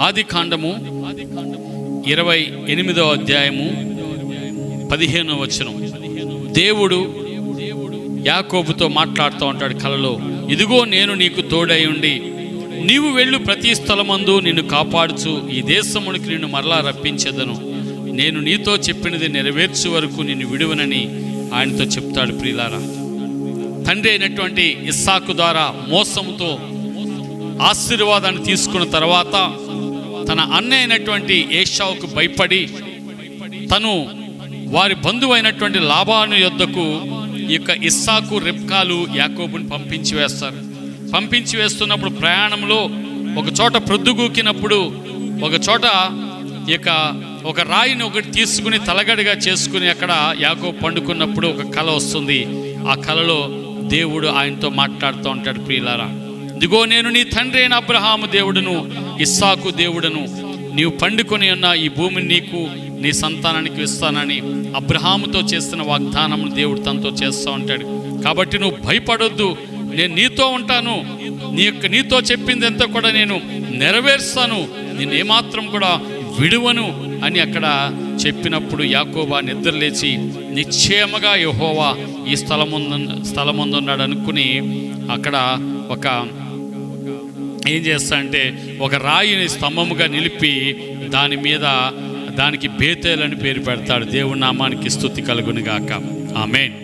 ఆదికాండము 28వ అధ్యాయము 15వ వచనం. దేవుడు యాకోబుతో మాట్లాడుతూ ఉంటాడు కలలో. ఇదిగో నేను నీకు తోడై ఉండి నీవు వెళ్ళు ప్రతి స్థలమందు నిన్ను కాపాడుచు ఈ దేశమునికి నిన్ను మరలా రప్పించెదను. నేను నీతో చెప్పినది నెరవేర్చు వరకు నిన్ను విడువనని ఆయనతో చెప్తాడు. ప్రియులారా, తండ్రి అయినటువంటి ఇస్సాకు ద్వారా మోసముతో ఆశీర్వాదాన్ని తీసుకున్న తర్వాత తన అన్న అయినటువంటి ఏశావుకు భయపడి తను వారి బంధువు అయినటువంటి లాబాను యొద్దకు ఈ యొక్క ఇస్సాకు రెబ్కాలు యాకోబుని పంపించి వేస్తున్నప్పుడు ప్రయాణంలో ఒక చోట ప్రొద్దుగూకినప్పుడు ఒక చోట ఇక ఒక రాయిని ఒకటి తీసుకుని తలగడిగా చేసుకుని అక్కడ యాకోబు పండుకున్నప్పుడు ఒక కల వస్తుంది. ఆ కలలో దేవుడు ఆయనతో మాట్లాడుతూ ఉంటాడు. ప్రియులారా, ఇదిగో నేను నీ తండ్రి అయిన అబ్రహాము దేవుడును ఇస్సాకు దేవుడును, నీవు పండుకొని ఉన్న ఈ భూమిని నీకు నీ సంతానానికి ఇస్తానని అబ్రహాముతో చేస్తున్న వాగ్దానమును దేవుడు తనతో చేస్తూ ఉంటాడు. కాబట్టి నువ్వు భయపడొద్దు, నేను నీతో ఉంటాను, నీతో చెప్పింది ఎంత కూడా నేను నెరవేరుస్తాను, నేను ఏమాత్రం కూడా విడువను అని అక్కడ చెప్పినప్పుడు యాకోబు నిద్రలేచి నిశ్చయముగా యెహోవా ఈ స్థలముందున్నాడు అనుకుని అక్కడ ఏం చేస్తాడంటే ఒక రాయిని స్తంభముగా నిలిపి దానికి బేతేలు అని పేరు పెడతాడు. దేవుని నామానికి స్తుతి కలుగును గాక. ఆమేన్.